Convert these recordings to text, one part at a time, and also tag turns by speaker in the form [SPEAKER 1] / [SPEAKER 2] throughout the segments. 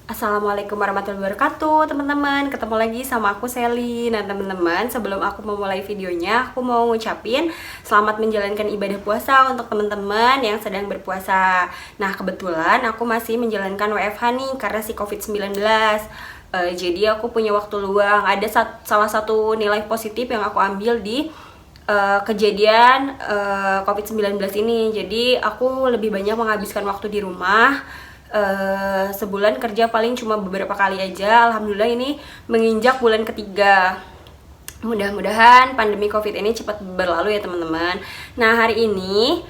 [SPEAKER 1] Assalamualaikum warahmatullahi wabarakatuh teman-teman. Ketemu lagi sama aku Sally. Nah teman-teman, sebelum aku memulai videonya, aku mau ngucapin selamat menjalankan ibadah puasa untuk teman-teman yang sedang berpuasa. Nah kebetulan aku masih menjalankan WFH nih karena si COVID-19. Jadi aku punya waktu luang. Ada salah satu nilai positif yang aku ambil di kejadian COVID-19 ini. Jadi aku lebih banyak menghabiskan waktu di rumah. Sebulan kerja paling cuma beberapa kali aja. Alhamdulillah ini menginjak bulan ketiga. Mudah-mudahan pandemi COVID ini cepat berlalu ya teman-teman. Nah hari ini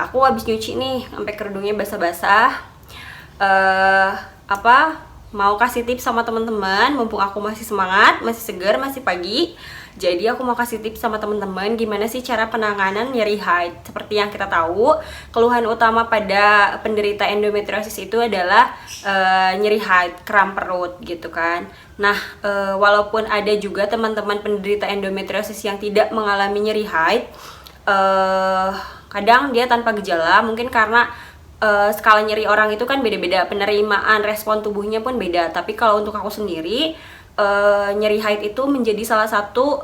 [SPEAKER 1] aku habis nyuci nih sampai kerudungnya basah-basah. Mau kasih tips sama teman-teman mumpung aku masih semangat, masih segar, masih pagi. Jadi aku mau kasih tips sama teman-teman gimana sih cara penanganan nyeri haid. Seperti yang kita tahu, keluhan utama pada penderita endometriosis itu adalah nyeri haid, kram perut gitu kan. Nah, walaupun ada juga teman-teman penderita endometriosis yang tidak mengalami nyeri haid, kadang dia tanpa gejala, mungkin karena skala nyeri orang itu kan beda-beda, penerimaan respon tubuhnya pun beda. Tapi kalau untuk aku sendiri, nyeri haid itu menjadi salah satu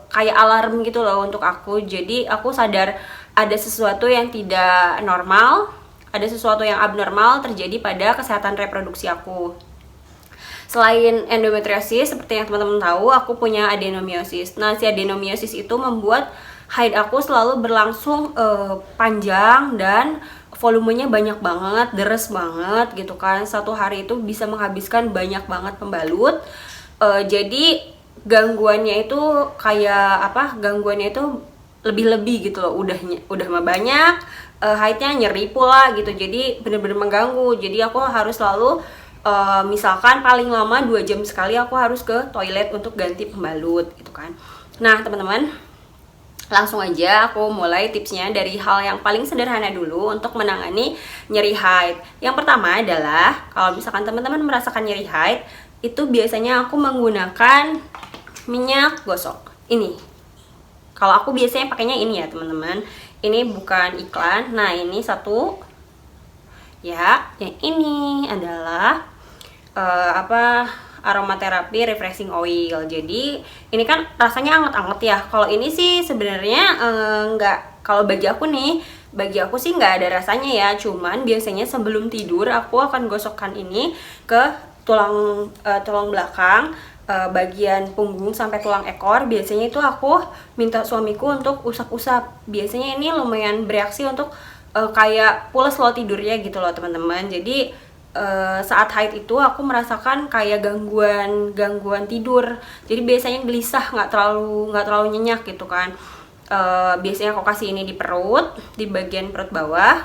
[SPEAKER 1] kayak alarm gitu loh untuk aku. Jadi aku sadar ada sesuatu yang tidak normal, ada sesuatu yang abnormal terjadi pada kesehatan reproduksi aku. Selain endometriosis, seperti yang teman-teman tahu, aku punya adenomiosis. Nah, si adenomiosis itu membuat haid aku selalu berlangsung panjang dan volumenya banyak banget, deres banget gitu kan. Satu hari itu bisa menghabiskan banyak banget pembalut. Jadi gangguannya itu kayak apa? Gangguannya itu lebih-lebih gitu loh. Udah mah banyak, haidnya nyeri pula gitu. Jadi bener-bener mengganggu. Jadi aku harus selalu misalkan paling lama 2 jam sekali aku harus ke toilet untuk ganti pembalut gitu kan. Nah teman-teman, langsung aja aku mulai tipsnya dari hal yang paling sederhana dulu untuk menangani nyeri haid. Yang pertama adalah kalau misalkan teman-teman merasakan nyeri haid, itu biasanya aku menggunakan minyak gosok ini. Kalau aku biasanya pakainya ini ya teman-teman. Ini bukan iklan. Nah ini satu ya. Yang ini adalah aromaterapi refreshing oil. Jadi ini kan rasanya anget-anget ya. Kalau ini sih sebenarnya nggak. Kalau bagi aku sih nggak ada rasanya ya. Cuman biasanya sebelum tidur aku akan gosokkan ini ke tulang belakang, bagian punggung sampai tulang ekor. Biasanya itu aku minta suamiku untuk usap-usap. Biasanya ini lumayan bereaksi untuk kayak pules loh tidurnya gitu loh teman-teman. Jadi saat haid itu aku merasakan kayak gangguan tidur. Jadi biasanya gelisah, nggak terlalu nyenyak gitu kan. Biasanya aku kasih ini di perut, di bagian perut bawah,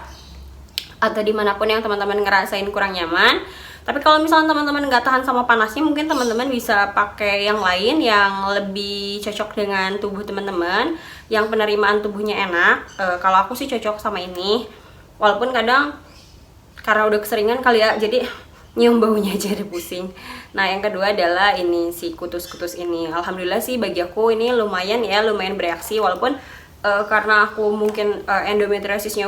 [SPEAKER 1] atau dimanapun yang teman-teman ngerasain kurang nyaman. Tapi kalau misalnya teman-teman nggak tahan sama panasnya, mungkin teman-teman bisa pakai yang lain yang lebih cocok dengan tubuh teman-teman, yang penerimaan tubuhnya enak. Kalau aku sih cocok sama ini, walaupun kadang karena udah keseringan kali ya, jadi nyium baunya aja ada pusing. Nah yang kedua adalah ini si kutus-kutus ini. Alhamdulillah sih bagi aku ini lumayan bereaksi, walaupun karena aku mungkin endometriosisnya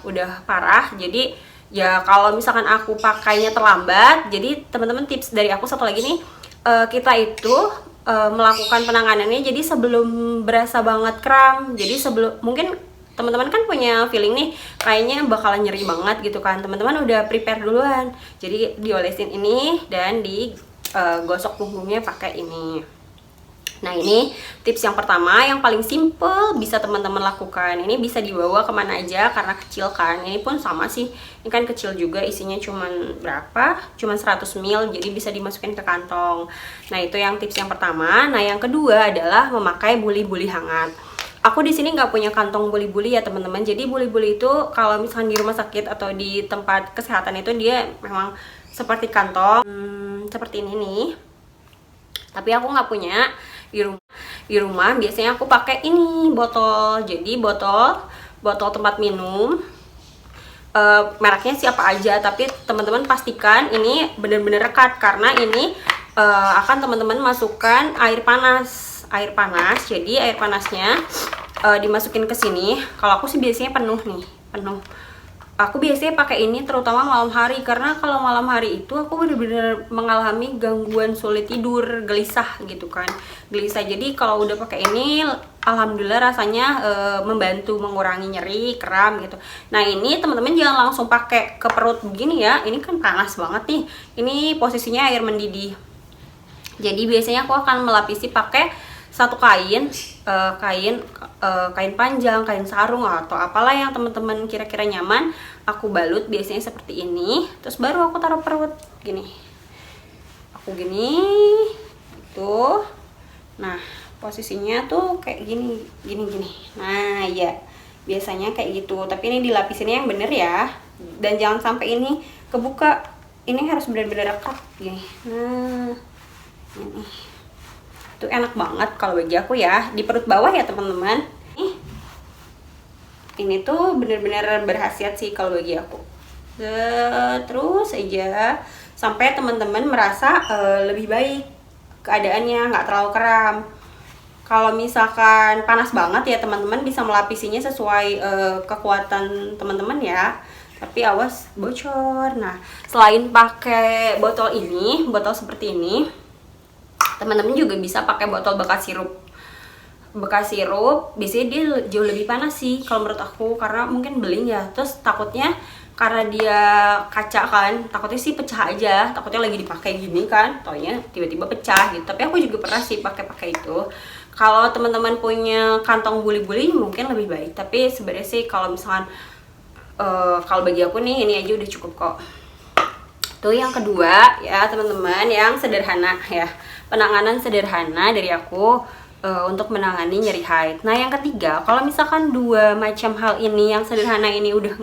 [SPEAKER 1] udah parah. Jadi ya kalau misalkan aku pakainya terlambat, jadi teman-teman tips dari aku satu lagi nih, kita itu melakukan penanganannya jadi sebelum berasa banget kram. Jadi sebelum, mungkin teman-teman kan punya feeling nih kayaknya bakalan nyeri banget gitu kan, teman-teman udah prepare duluan. Jadi diolesin ini dan digosok punggungnya pakai ini. Nah ini tips yang pertama, yang paling simple bisa teman-teman lakukan. Ini bisa dibawa kemana aja karena kecil kan. Ini pun sama sih, ini kan kecil juga, isinya cuman berapa? Cuman 100 ml, jadi bisa dimasukin ke kantong. Nah itu yang tips yang pertama. Nah yang kedua adalah memakai buli-buli hangat. Aku di sini nggak punya kantong buli-buli ya teman-teman. Jadi buli-buli itu kalau misalkan di rumah sakit atau di tempat kesehatan itu dia memang seperti kantong seperti ini nih. Tapi aku nggak punya di rumah. Biasanya aku pakai ini botol. Jadi botol tempat minum. Mereknya siapa aja, tapi teman-teman pastikan ini benar-benar rekat karena ini akan teman-teman masukkan air panas. Jadi air panasnya dimasukin ke sini. Kalau aku sih biasanya penuh nih, penuh. aku biasanya pakai ini terutama malam hari, karena kalau malam hari itu aku bener-bener mengalami gangguan sulit tidur, gelisah gitu kan, gelisah. Jadi kalau udah pakai ini alhamdulillah rasanya membantu mengurangi nyeri, kram gitu. Nah ini teman-teman jangan langsung pakai ke perut begini ya, ini kan panas banget nih, ini posisinya air mendidih. Jadi biasanya aku akan melapisi pakai satu kain, kain panjang, kain sarung atau apalah yang teman-teman kira-kira nyaman. Aku balut biasanya seperti ini, terus baru aku taruh perut gini. Aku gini, itu. Nah posisinya tuh kayak gini, gini. Nah ya biasanya kayak gitu. Tapi ini dilapisinnya yang bener ya, dan jangan sampai ini kebuka. Ini harus benar-benar rapat gini. Nah ini. Itu enak banget kalau bagi aku ya, di perut bawah ya teman-teman. Ini tuh bener-bener berkhasiat sih kalau bagi aku. Terus aja sampai teman-teman merasa lebih baik keadaannya, nggak terlalu kram. Kalau misalkan panas banget ya teman-teman bisa melapisinya sesuai kekuatan teman-teman ya. Tapi awas bocor. Nah selain pakai botol ini, botol seperti ini, teman-teman juga bisa pakai botol bekas sirup. Bekas sirup biasanya dia jauh lebih panas sih kalau menurut aku, karena mungkin beling ya, terus takutnya karena dia kaca kan, takutnya sih pecah aja, takutnya lagi dipakai gini kan, taunya tiba-tiba pecah gitu. Tapi aku juga pernah sih pakai itu. Kalau teman-teman punya kantong buli-buli mungkin lebih baik, tapi sebenarnya sih kalau misalkan kalau bagi aku nih ini aja udah cukup kok. Tuh yang kedua ya teman-teman, yang sederhana ya, penanganan sederhana dari aku untuk menangani nyeri haid. Nah yang ketiga, kalau misalkan dua macam hal ini yang sederhana ini udah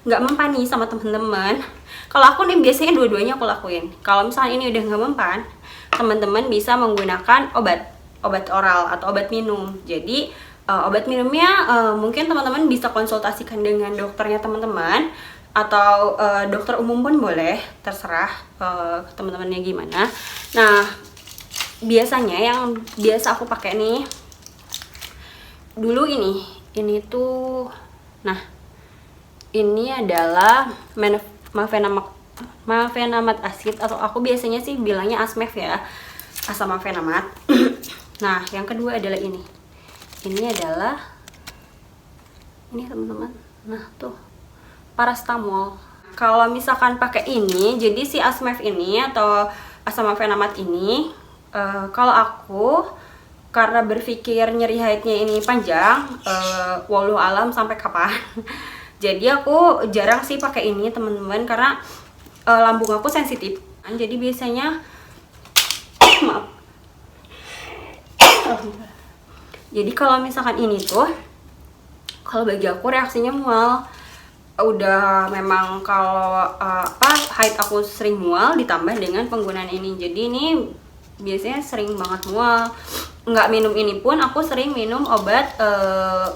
[SPEAKER 1] nggak mempan nih sama teman-teman, kalau aku nih biasanya dua-duanya aku lakuin. Kalau misalkan ini udah nggak mempan, teman-teman bisa menggunakan obat oral atau obat minum. Jadi obat minumnya mungkin teman-teman bisa konsultasikan dengan dokternya teman-teman, atau dokter umum pun boleh, terserah teman-temannya gimana. Nah biasanya yang biasa aku pakai nih dulu ini tuh, nah ini adalah mafenamat asid, atau aku biasanya sih bilangnya asmef ya, asam mafenamat. Nah yang kedua adalah ini adalah ini teman-teman, nah tuh parastamol. Kalau misalkan pakai ini, jadi si asmef ini atau asam mafenamat ini, kalau aku karena berpikir nyeri haidnya ini panjang, walau alam sampai kapan, jadi aku jarang sih pakai ini teman-teman, karena lambung aku sensitif. Jadi biasanya maaf. Jadi kalau misalkan ini tuh, kalau bagi aku reaksinya mual. Udah memang kalau haid aku sering mual ditambah dengan penggunaan ini, jadi ini biasanya sering banget mual. Nggak minum ini pun aku sering minum obat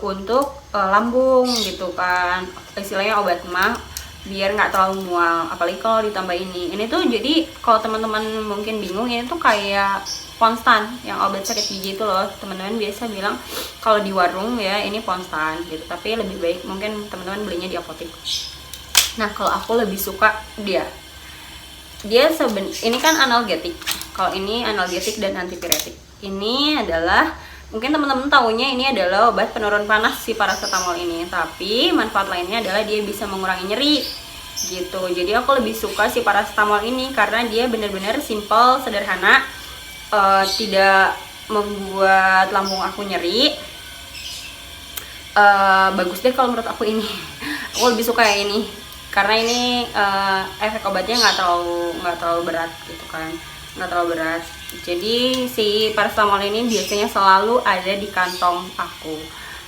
[SPEAKER 1] untuk lambung gitu kan, istilahnya obat mah biar nggak terlalu mual. Apalagi kalau ditambah ini tuh, jadi kalau teman-teman mungkin bingung, ini tuh kayak Ponstan yang obat sakit gigi itu loh, teman-teman biasa bilang kalau di warung ya ini Ponstan gitu, tapi lebih baik mungkin teman-teman belinya di apotek. Nah kalau aku lebih suka dia ini kan analgetik. Kalau ini analgetik dan antipiretik. Ini adalah, mungkin teman-teman taunya ini adalah obat penurun panas si paracetamol ini, tapi manfaat lainnya adalah dia bisa mengurangi nyeri gitu. Jadi aku lebih suka si paracetamol ini karena dia benar-benar simple, sederhana, tidak membuat lambung aku nyeri. Bagus deh kalau menurut aku ini. Aku lebih suka yang ini karena ini efek obatnya nggak terlalu berat gitu kan, nggak terlalu berat. Jadi si paracetamol ini biasanya selalu ada di kantong aku.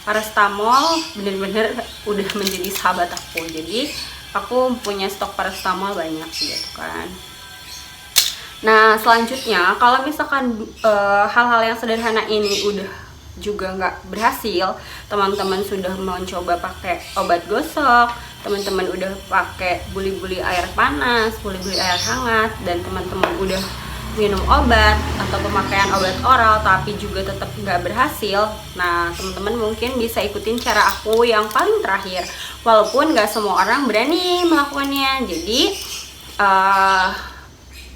[SPEAKER 1] Paracetamol bener-bener udah menjadi sahabat aku, jadi aku punya stok paracetamol banyak gitu kan. Nah selanjutnya, kalau misalkan hal-hal yang sederhana ini udah juga nggak berhasil, teman-teman sudah mencoba pakai obat gosok, teman-teman udah pakai buli-buli air panas, buli-buli air hangat, dan teman-teman udah minum obat atau pemakaian obat oral tapi juga tetap nggak berhasil, nah teman-teman mungkin bisa ikutin cara aku yang paling terakhir, walaupun nggak semua orang berani melakukannya. Jadi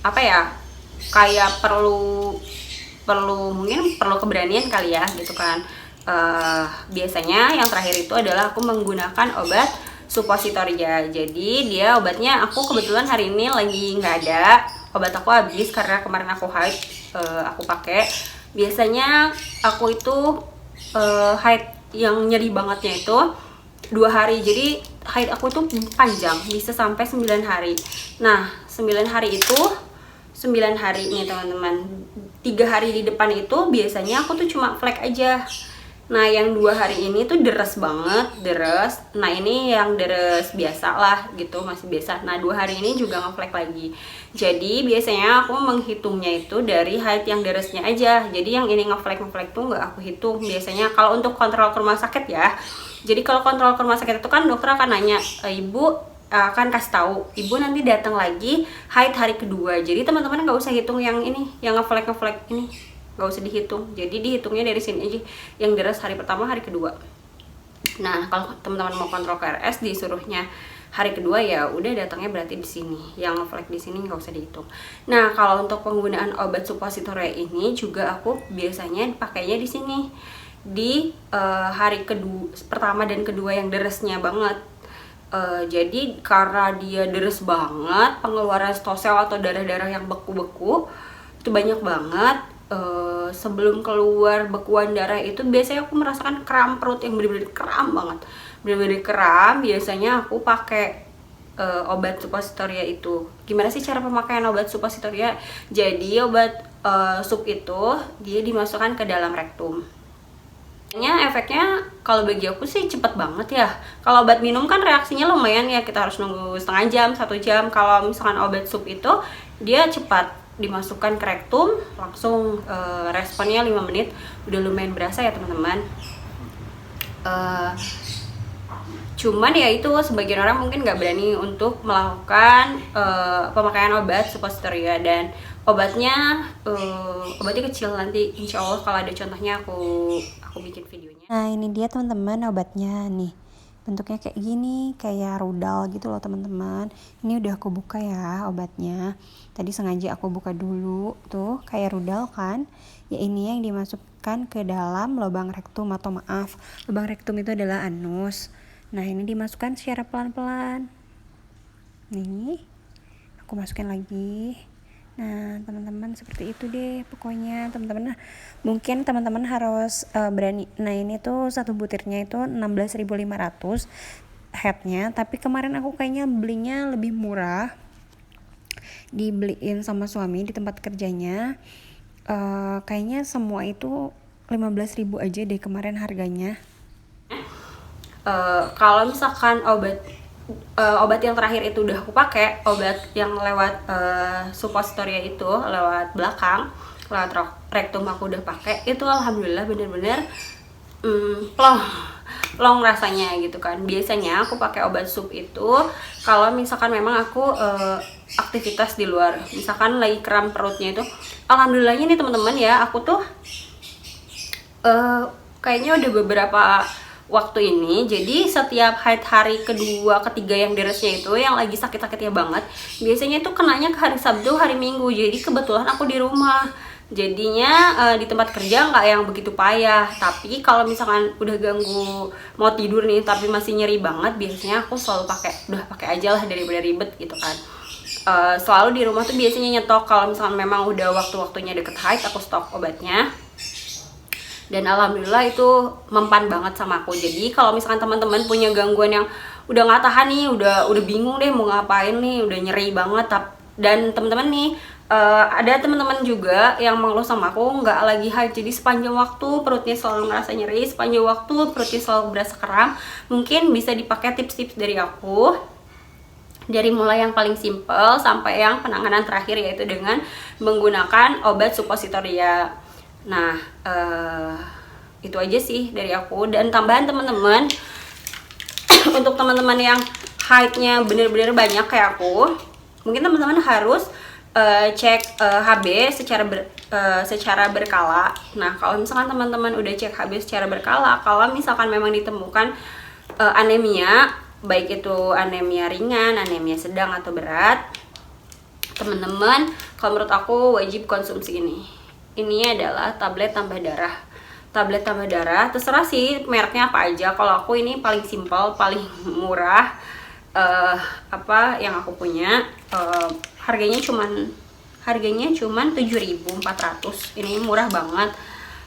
[SPEAKER 1] apa ya, kayak perlu mungkin perlu keberanian kali ya gitu kan. Biasanya yang terakhir itu adalah aku menggunakan obat suppositoria. Jadi dia obatnya aku kebetulan hari ini lagi nggak ada, obat aku habis karena kemarin aku haid, aku pakai. Biasanya aku itu haid yang nyeri bangetnya itu 2 hari, jadi haid aku tuh panjang, bisa sampai 9 hari. Nah 9 hari itu 9 hari nih teman-teman, 3 hari di depan itu biasanya aku tuh cuma flek aja. Nah yang 2 hari ini tuh deres banget, deres. Nah ini yang deres biasa lah gitu, masih biasa. Nah 2 hari ini juga ngeflek lagi. Jadi biasanya aku menghitungnya itu dari haid yang deresnya aja. Jadi yang ini ngeflek tuh nggak aku hitung biasanya kalau untuk kontrol ke rumah sakit ya. Jadi kalau kontrol ke rumah sakit itu kan dokter akan nanya, ibu akan kasih tahu, ibu nanti datang lagi haid hari kedua. Jadi teman-teman nggak usah hitung yang ini, yang ngeflek ini nggak usah dihitung. Jadi dihitungnya dari sini aja, yang deres hari pertama, hari kedua. Nah kalau teman-teman mau kontrol KRS disuruhnya hari kedua, ya udah datangnya berarti di sini, yang flag di sini nggak usah dihitung. Nah kalau untuk penggunaan obat suppositoria ini juga aku biasanya pakainya di sini, di hari kedua, pertama dan kedua yang deresnya banget. Jadi karena dia deres banget, pengeluaran stosel atau darah-darah yang beku-beku itu banyak banget. Sebelum keluar bekuan darah itu biasanya aku merasakan kram perut yang bener-bener kram banget, bener-bener kram. Biasanya aku pakai obat suppositoria itu. Gimana sih cara pemakaian obat suppositoria? Jadi obat sup itu dia dimasukkan ke dalam rektum. Efeknya kalau bagi aku sih cepet banget ya. Kalau obat minum kan reaksinya lumayan ya, kita harus nunggu setengah jam, 1 jam. Kalau misalkan obat sup itu dia cepat, dimasukkan ke rektum langsung, responnya 5 menit udah lumayan berasa ya teman-teman. Cuman ya itu sebagian orang mungkin nggak berani untuk melakukan pemakaian obat suppositoria, dan obatnya kecil. Nanti insya Allah kalau ada contohnya aku bikin videonya.
[SPEAKER 2] Nah ini dia teman-teman obatnya nih, bentuknya kayak gini, kayak rudal gitu loh teman-teman. Ini udah aku buka ya obatnya, tadi sengaja aku buka dulu tuh, kayak rudal kan ya. Ini yang dimasukkan ke dalam lubang rektum, atau maaf, lubang rektum itu adalah anus. Nah ini dimasukkan secara pelan-pelan, nih aku masukin lagi. Nah teman-teman seperti itu deh pokoknya teman-teman. Nah, mungkin teman-teman harus berani. Nah ini tuh satu butirnya itu 16.500 headnya, tapi kemarin aku kayaknya belinya lebih murah, dibeliin sama suami di tempat kerjanya. Kayaknya semua itu 15.000 aja deh kemarin harganya.
[SPEAKER 1] Kalau misalkan obat yang terakhir itu udah aku pakai, obat yang lewat suppositoria itu lewat belakang, lewat rektum aku udah pakai, itu alhamdulillah bener-bener plong rasanya gitu kan. Biasanya aku pakai obat sup itu kalau misalkan memang aku aktivitas di luar, misalkan lagi kram perutnya itu. Alhamdulillahnya nih teman-teman ya, aku tuh kayaknya udah beberapa waktu ini, jadi setiap haid hari kedua, ketiga yang deresnya itu, yang lagi sakit-sakitnya banget, biasanya itu kenanya ke hari Sabtu, hari Minggu. Jadi kebetulan aku di rumah, jadinya di tempat kerja nggak yang begitu payah. Tapi kalau misalkan udah ganggu mau tidur nih tapi masih nyeri banget, biasanya aku selalu pakai aja lah daripada ribet gitu kan. Selalu di rumah tuh biasanya nyetok, kalau misalkan memang udah waktu-waktunya deket haid, aku stok obatnya. Dan alhamdulillah itu mempan banget sama aku. Jadi kalau misalkan teman-teman punya gangguan yang udah nggak tahan nih, udah bingung deh mau ngapain nih, udah nyeri banget, dan teman-teman nih ada teman-teman juga yang mengeluh sama aku nggak lagi haid, jadi sepanjang waktu perutnya selalu ngerasa nyeri, sepanjang waktu perutnya selalu berasa kram. Mungkin bisa dipakai tips-tips dari aku, dari mulai yang paling simple sampai yang penanganan terakhir, yaitu dengan menggunakan obat suppositoria. Nah itu aja sih dari aku. Dan tambahan teman-teman, untuk teman-teman yang haidnya bener-bener banyak kayak aku, mungkin teman-teman harus cek HB secara berkala. Nah, kalau misalkan teman-teman udah cek HB secara berkala, kalau misalkan memang ditemukan anemia, baik itu anemia ringan, anemia sedang atau berat, teman-teman, kalau menurut aku wajib konsumsi ini. Ini adalah tablet tambah darah. Tablet tambah darah, terserah sih mereknya apa aja. Kalau aku ini paling simpel, paling murah. Apa yang aku punya, harganya cuman 7.400. Ini murah banget.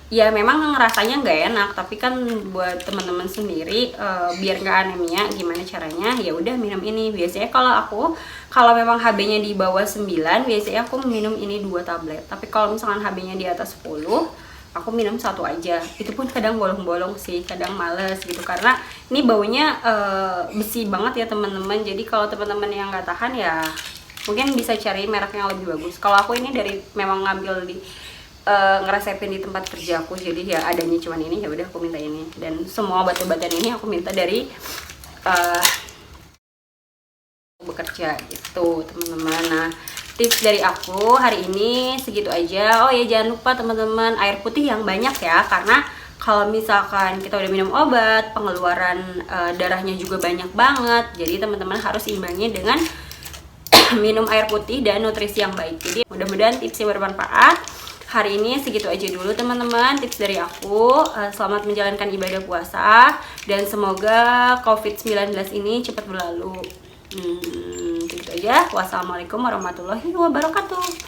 [SPEAKER 1] Ya memang rasanya nggak enak, tapi kan buat teman-teman sendiri, biar nggak anemia, gimana caranya? Ya udah minum ini. Biasanya kalau memang HB-nya di bawah 9, biasanya aku minum ini 2 tablet. Tapi kalau misalkan HB-nya di atas 10, aku minum 1 aja. Itu pun kadang bolong-bolong sih, kadang males gitu, karena ini baunya besi banget ya teman-teman. Jadi kalau teman-teman yang nggak tahan ya mungkin bisa cari merek yang lebih bagus. Kalau aku ini memang ngambil di ngeresepin di tempat kerja aku, jadi ya adanya cuman ini, ya udah aku minta ini. Dan semua obat-obatan ini aku minta dari bekerja gitu teman-teman. Nah, tips dari aku hari ini segitu aja. Oh ya, jangan lupa teman-teman, air putih yang banyak ya, karena kalau misalkan kita udah minum obat, pengeluaran darahnya juga banyak banget. Jadi teman-teman harus imbangi dengan minum air putih dan nutrisi yang baik. Jadi mudah-mudahan tipsnya bermanfaat. Hari ini segitu aja dulu teman-teman tips dari aku. Selamat menjalankan ibadah puasa dan semoga COVID-19 ini cepat berlalu. Segitu aja. Wassalamualaikum warahmatullahi wabarakatuh.